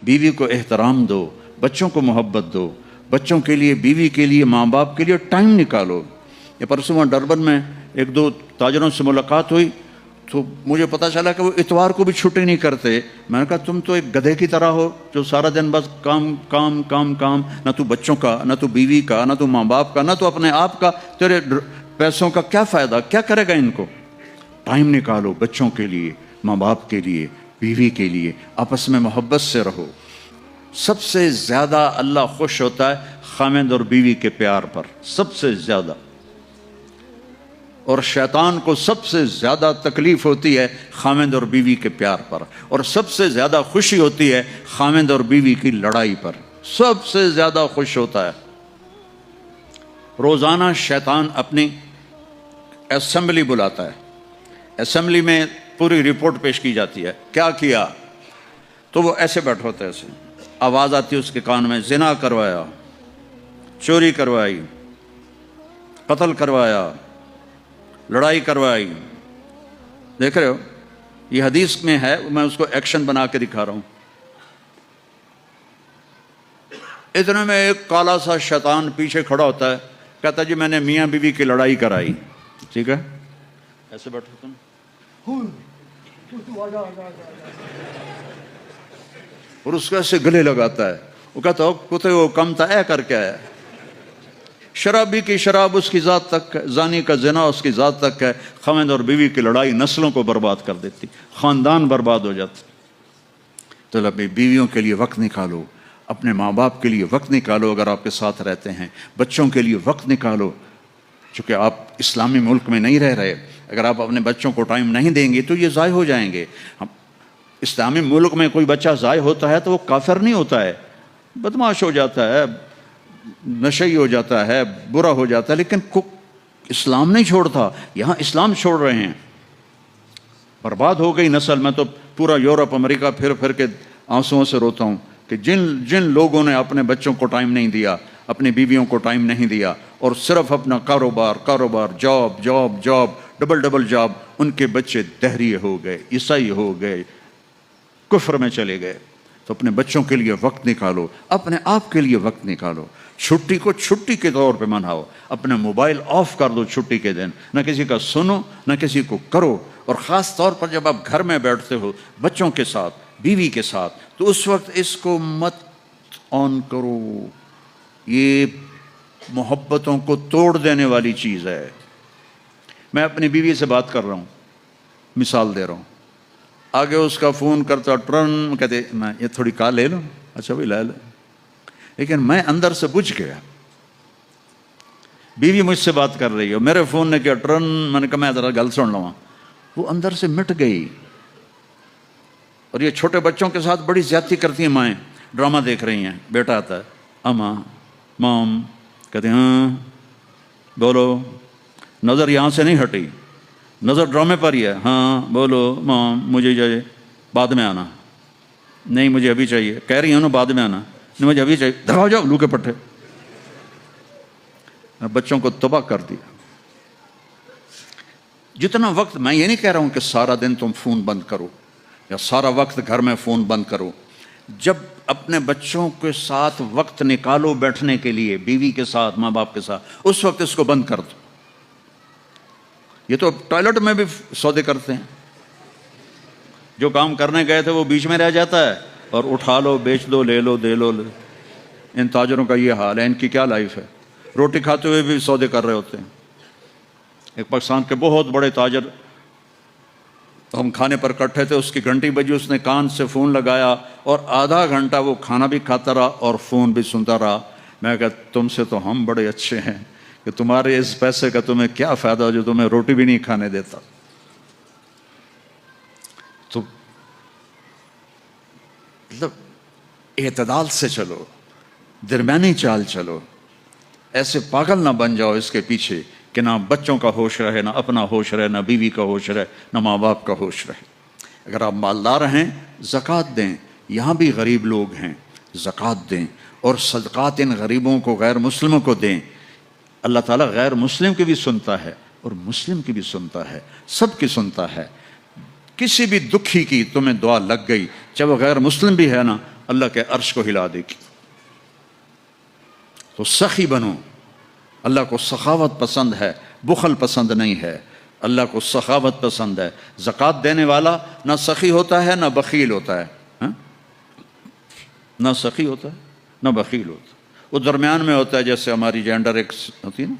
بیوی کو احترام دو، بچوں کو محبت دو، بچوں کے لیے، بیوی کے لیے، ماں باپ کے لیے ٹائم نکالو۔ یہ پرسوں وہاں ڈربن میں ایک دو تاجروں سے ملاقات ہوئی تو مجھے پتہ چلا کہ وہ اتوار کو بھی چھٹی نہیں کرتے۔ میں نے کہا تم تو ایک گدھے کی طرح ہو جو سارا دن بس کام کام کام کام، نہ تو بچوں کا، نہ تو بیوی کا، نہ تو ماں باپ کا، نہ تو اپنے آپ کا، تیرے پیسوں کا کیا فائدہ، کیا کرے گا ان کو؟ ٹائم نکالو بچوں کے لیے، ماں باپ کے لیے، بیوی کے لیے، آپس میں محبت سے رہو۔ سب سے زیادہ اللہ خوش ہوتا ہے خامند اور بیوی کے پیار پر، سب سے زیادہ، اور شیطان کو سب سے زیادہ تکلیف ہوتی ہے خامند اور بیوی کے پیار پر، اور سب سے زیادہ خوشی ہوتی ہے خامند اور بیوی کی لڑائی پر، سب سے زیادہ خوش ہوتا ہے۔ روزانہ شیطان اپنی اسمبلی بلاتا ہے، اسمبلی میں پوری رپورٹ پیش کی جاتی ہے، کیا کیا؟ تو وہ ایسے بیٹھا ہوتا ہے، ایسے آواز آتی ہے اس کے کان میں، زنا کروایا، چوری کروائی، قتل کروایا، لڑائی کروائی۔ دیکھ رہے ہو یہ حدیث میں ہے، میں اس کو ایکشن بنا کے دکھا رہا ہوں۔ اتنے میں ایک کالا سا شیطان پیچھے کھڑا ہوتا ہے، کہتا ہے جی میں نے میاں بیوی کی لڑائی کرائی، ٹھیک ہے؟ ایسے بیٹھو تم، اور اس کو ایسے گلے لگاتا ہے، وہ کہتا ہے کتے وہ کم تھا اے کر کے آیا، شرابی کی شراب اس کی ذات تک ہے، زانی کا زنا اس کی ذات تک ہے۔ خامند اور بیوی کی لڑائی نسلوں کو برباد کر دیتی، خاندان برباد ہو جاتا۔ تو اپنی بیویوں کے لیے وقت نکالو، اپنے ماں باپ کے لیے وقت نکالو اگر آپ کے ساتھ رہتے ہیں، بچوں کے لیے وقت نکالو، چونکہ آپ اسلامی ملک میں نہیں رہ رہے۔ اگر آپ اپنے بچوں کو ٹائم نہیں دیں گے تو یہ ضائع ہو جائیں گے۔ اسلامی ملک میں کوئی بچہ ضائع ہوتا ہے تو وہ کافر نہیں ہوتا ہے، بدمعاش ہو جاتا ہے، نشئی ہو جاتا ہے، برا ہو جاتا ہے، لیکن اسلام نہیں چھوڑتا۔ یہاں اسلام چھوڑ رہے ہیں، برباد ہو گئی نسل۔ میں تو پورا یورپ امریکہ پھر پھر کے آنسوؤں سے روتا ہوں کہ جن لوگوں نے اپنے بچوں کو ٹائم نہیں دیا، اپنی بیویوں کو ٹائم نہیں دیا، اور صرف اپنا کاروبار، جاب، ڈبل جاب، ان کے بچے دہری ہو گئے، عیسائی ہو گئے، کفر میں چلے گئے۔ تو اپنے بچوں کے لیے وقت نکالو، اپنے آپ کے لیے وقت نکالو۔ چھٹی کو چھٹی کے طور پہ مناؤ، اپنے موبائل آف کر دو چھٹی کے دن، نہ کسی کا سنو نہ کسی کو کرو۔ اور خاص طور پر جب آپ گھر میں بیٹھتے ہو بچوں کے ساتھ، بیوی کے ساتھ، تو اس وقت اس کو مت آن کرو، یہ محبتوں کو توڑ دینے والی چیز ہے۔ میں اپنی بیوی سے بات کر رہا ہوں، مثال دے رہا ہوں، آگے اس کا فون کرتا ٹرن، کہتے میں یہ تھوڑی کال لے لوں، اچھا بھائی لے لو، لیکن میں اندر سے بجھ گیا۔ بیوی مجھ سے بات کر رہی ہو، میرے فون نے کیا ٹرن، میں نے کہا میں ذرا گل سن لوں، وہ اندر سے مٹ گئی۔ اور یہ چھوٹے بچوں کے ساتھ بڑی زیادتی کرتی ہیں مائیں، ڈرامہ دیکھ رہی ہیں، بیٹا آتا ہے اماں مام، کہتے ہیں ہاں بولو، نظر یہاں سے نہیں ہٹی، نظر ڈرامے پر ہی ہے، ہاں بولو مام مجھے چاہیے، بعد میں آنا، نہیں مجھے ابھی چاہیے، کہہ رہی ہوں نا بعد میں آنا، نہیں مجھے ابھی چاہیے، دھڑاؤ جاؤ لو کے پٹھے۔ بچوں کو تباہ کر دیا۔ جتنا وقت، میں یہ نہیں کہہ رہا ہوں کہ سارا دن تم فون بند کرو یا سارا وقت گھر میں فون بند کرو، جب اپنے بچوں کے ساتھ وقت نکالو بیٹھنے کے لیے، بیوی کے ساتھ، ماں باپ کے ساتھ، اس وقت اس کو بند کر دو۔ یہ تو ٹوائلٹ میں بھی سودے کرتے ہیں، جو کام کرنے گئے تھے وہ بیچ میں رہ جاتا ہے، اور اٹھا لو، بیچ دو، لے لو، دے لو۔ ان تاجروں کا یہ حال ہے، ان کی کیا لائف ہے، روٹی کھاتے ہوئے بھی سودے کر رہے ہوتے ہیں۔ ایک پاکستان کے بہت بڑے تاجر، ہم کھانے پر اکٹھے تھے، اس کی گھنٹی بجی، اس نے کان سے فون لگایا اور آدھا گھنٹہ وہ کھانا بھی کھاتا رہا اور فون بھی سنتا رہا۔ میں کہا تم سے تو ہم بڑے اچھے ہیں کہ تمہارے اس پیسے کا تمہیں کیا فائدہ جو تمہیں روٹی بھی نہیں کھانے دیتا۔ تو مطلب اعتدال سے چلو، درمیانی چال چلو، ایسے پاگل نہ بن جاؤ اس کے پیچھے کہ نہ بچوں کا ہوش رہے، نہ اپنا ہوش رہے، نہ بیوی کا ہوش رہے، نہ ماں باپ کا ہوش رہے۔ اگر آپ مالدار ہیں زکوٰۃ دیں، یہاں بھی غریب لوگ ہیں، زکوٰۃ دیں، اور صدقات ان غریبوں کو، غیر مسلموں کو دیں۔ اللہ تعالیٰ غیر مسلم کی بھی سنتا ہے اور مسلم کی بھی سنتا ہے، سب کی سنتا ہے۔ کسی بھی دکھی کی تمہیں دعا لگ گئی، چاہے وہ غیر مسلم بھی ہے نا، اللہ کے عرش کو ہلا دے گی۔ تو سخی بنو، اللہ کو سخاوت پسند ہے، بخل پسند نہیں ہے، اللہ کو سخاوت پسند ہے۔ زکوٰۃ دینے والا نہ سخی ہوتا ہے نہ بخیل ہوتا ہے، نہ سخی ہوتا ہے نہ بخیل ہوتا ہے، وہ درمیان میں ہوتا ہے۔ جیسے ہماری جینڈر ایک ہوتی ہے نا،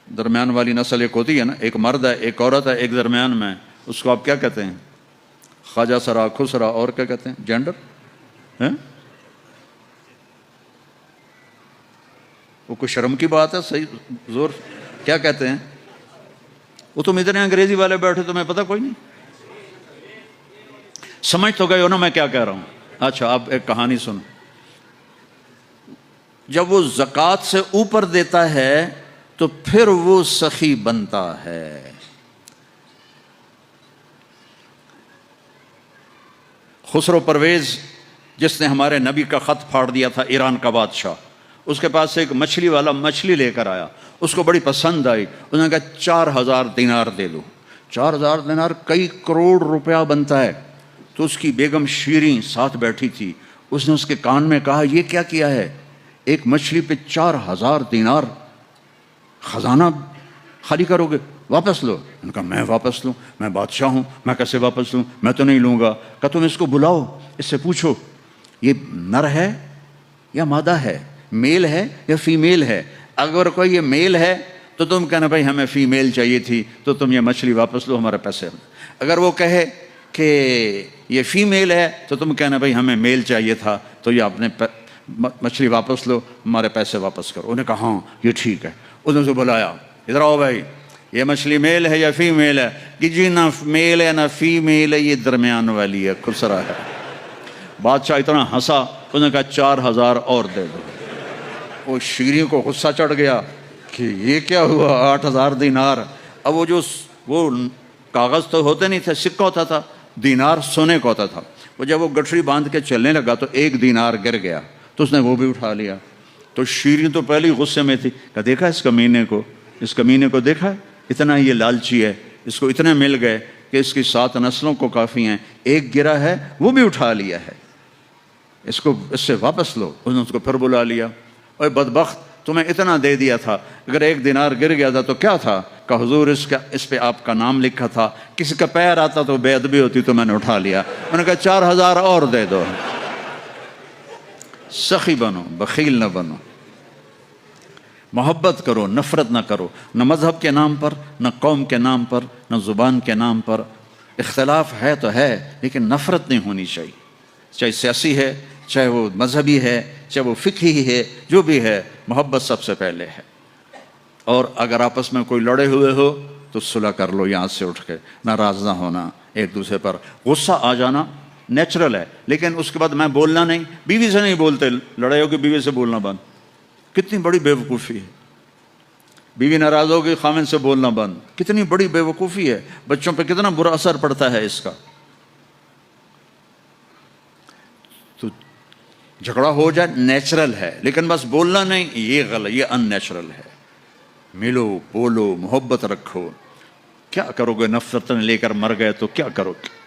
درمیان والی نسل ایک ہوتی ہے نا، ایک مرد ہے ایک عورت ہے، ایک درمیان میں، اس کو آپ کیا کہتے ہیں؟ خواجہ سرا، خسرا، اور کیا کہتے ہیں؟ جینڈر۔ وہ کوئی شرم کی بات ہے؟ صحیح زور کیا کہتے ہیں؟ وہ تم اتنے انگریزی والے بیٹھے، تمہیں پتہ کوئی نہیں؟ سمجھ تو گئے ہو نا میں کیا کہہ رہا ہوں؟ اچھا اب ایک کہانی سنو۔ جب وہ زکوٰۃ سے اوپر دیتا ہے تو پھر وہ سخی بنتا ہے۔ خسرو پرویز جس نے ہمارے نبی کا خط پھاڑ دیا تھا، ایران کا بادشاہ، اس کے پاس ایک مچھلی والا مچھلی لے کر آیا، اس کو بڑی پسند آئی، انہوں نے کہا 4000 دینار دے دو۔ 4000 دینار کئی کروڑ روپیہ بنتا ہے۔ تو اس کی بیگم شیریں ساتھ بیٹھی تھی، اس نے اس کے کان میں کہا یہ کیا کیا ہے؟ ایک مچھلی پہ 4000 دینار، خزانہ خالی کرو گے؟ واپس لو۔ انہوں نے کہا میں واپس لوں؟ میں بادشاہ ہوں، میں کیسے واپس لوں؟ میں تو نہیں لوں گا۔ کہا تم اس کو بلاؤ، اس سے پوچھو یہ نر ہے یا مادہ ہے، میل ہے یا فیمیل ہے؟ اگر کوئی یہ میل ہے تو تم کہنا بھائی ہمیں فیمیل چاہیے تھی، تو تم یہ مچھلی واپس لو، ہمارے پیسے۔ اگر وہ کہے کہ یہ فیمیل ہے تو تم کہنا بھائی ہمیں میل چاہیے تھا، تو یہ اپنے مچھلی واپس لو، ہمارے پیسے واپس کرو۔ انہوں نے کہا ہاں یہ ٹھیک ہے۔ انہوں نے بلایا، ادھر آؤ بھائی، یہ مچھلی میل ہے یا فیمیل ہے؟ کہ جی نہ میل ہے نہ فیمیل ہے، یہ درمیان والی ہے، خسرا ہے۔ بادشاہ اتنا ہنسا، انہوں نے کہا 4000 اور دے دو۔ وہ شیریں کو غصہ چڑھ گیا کہ یہ کیا ہوا، 8000 دینار۔ اب وہ کاغذ تو ہوتے نہیں تھے، سکہ ہوتا تھا، دینار سونے کا ہوتا تھا۔ وہ جب وہ گٹھڑی باندھ کے چلنے لگا تو 1 دینار گر گیا، تو اس نے وہ بھی اٹھا لیا۔ تو شیریں تو پہلے ہی غصے میں تھی، کہ دیکھا اس کمینے کو دیکھا ہے، اتنا یہ لالچی ہے، اس کو اتنے مل گئے کہ اس کی 7 نسلوں کو کافی ہیں، ایک گرا ہے وہ بھی اٹھا لیا ہے، اس سے واپس لو۔ انہوں نے اس کو پھر بلا لیا، اوے بدبخت تمہیں اتنا دے دیا تھا، اگر 1 دینار گر گیا تھا تو کیا تھا؟ کہ حضور اس پہ آپ کا نام لکھا تھا، کسی کا پیر آتا تو بے ادبی ہوتی تو میں نے اٹھا لیا۔ میں نے کہا 4000 اور دے دو۔ سخی بنو، بخیل نہ بنو، محبت کرو، نفرت نہ کرو، نہ مذہب کے نام پر، نہ قوم کے نام پر، نہ زبان کے نام پر۔ اختلاف ہے تو ہے، لیکن نفرت نہیں ہونی چاہیے، چاہے سیاسی ہے، چاہے وہ مذہبی ہے، چاہے وہ فقہی ہے، جو بھی ہے، محبت سب سے پہلے ہے۔ اور اگر آپس میں کوئی لڑے ہوئے ہو تو صلح کر لو، یہاں سے اٹھ کے، ناراض نہ ہونا ایک دوسرے پر۔ غصہ آ جانا نیچرل ہے، لیکن اس کے بعد میں بولنا نہیں، بیوی سے نہیں بولتے، لڑائی ہوگی بیوی سے بولنا بند۔ کتنی بڑی بے وقوفی ہے، بیوی ناراض ہوگی خامن سے بولنا بند، کتنی بڑی بے وقوفی ہے، بچوں پہ کتنا برا اثر پڑتا ہے اس کا۔ تو جھگڑا ہو جائے نیچرل ہے، لیکن بس بولنا نہیں، یہ غلط، یہ ان نیچرل ہے۔ ملو، بولو، محبت رکھو۔ کیا کرو گے؟ نفرت لے کر مر گئے تو کیا کرو گے؟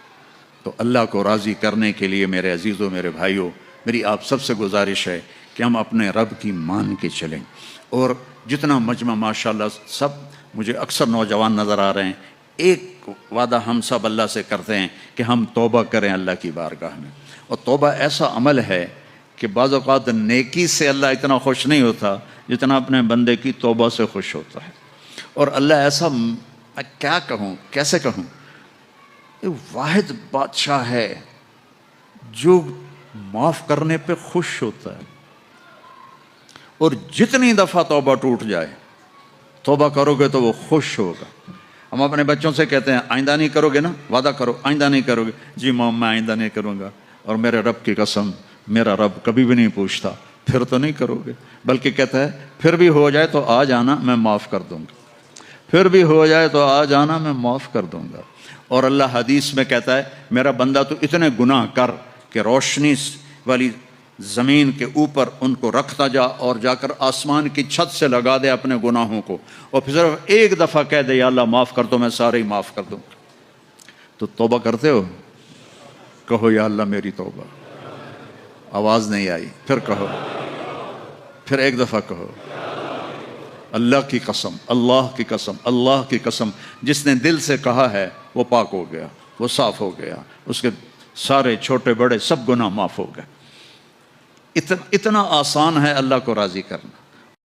تو اللہ کو راضی کرنے کے لیے میرے عزیزوں، میرے بھائیوں، میری آپ سب سے گزارش ہے کہ ہم اپنے رب کی مان کے چلیں۔ اور جتنا مجمع ماشاءاللہ سب مجھے اکثر نوجوان نظر آ رہے ہیں، ایک وعدہ ہم سب اللہ سے کرتے ہیں کہ ہم توبہ کریں اللہ کی بارگاہ میں۔ اور توبہ ایسا عمل ہے کہ بعض اوقات نیکی سے اللہ اتنا خوش نہیں ہوتا جتنا اپنے بندے کی توبہ سے خوش ہوتا ہے۔ اور اللہ ایسا، میں کیا کہوں، کیسے کہوں، واحد بادشاہ ہے جو معاف کرنے پہ خوش ہوتا ہے۔ اور جتنی دفعہ توبہ ٹوٹ جائے، توبہ کرو گے تو وہ خوش ہوگا۔ ہم اپنے بچوں سے کہتے ہیں آئندہ نہیں کرو گے نا، وعدہ کرو آئندہ نہیں کرو گے۔ جی مام میں آئندہ نہیں کروں گا، اور میرے رب کی قسم میرا رب کبھی بھی نہیں پوچھتا پھر تو نہیں کرو گے، بلکہ کہتا ہے پھر بھی ہو جائے تو آ جانا، میں معاف کر دوں گا، پھر بھی ہو جائے تو آ جانا، میں معاف کر دوں گا۔ اور اللہ حدیث میں کہتا ہے میرا بندہ تو اتنے گناہ کر کہ روشنی والی زمین کے اوپر ان کو رکھتا جا، اور جا کر آسمان کی چھت سے لگا دے اپنے گناہوں کو، اور پھر صرف ایک دفعہ کہہ دے یا اللہ معاف کر دو، میں سارے ہی معاف کر دوں گا۔ تو توبہ کرتے ہو؟ کہو یا اللہ میری توبہ۔ آواز نہیں آئی، پھر کہو، پھر ایک دفعہ کہو، اللہ کی قسم، اللہ کی قسم، اللہ کی قسم، جس نے دل سے کہا ہے وہ پاک ہو گیا، وہ صاف ہو گیا، اس کے سارے چھوٹے بڑے سب گناہ معاف ہو گئے۔ اتنا آسان ہے اللہ کو راضی کرنا۔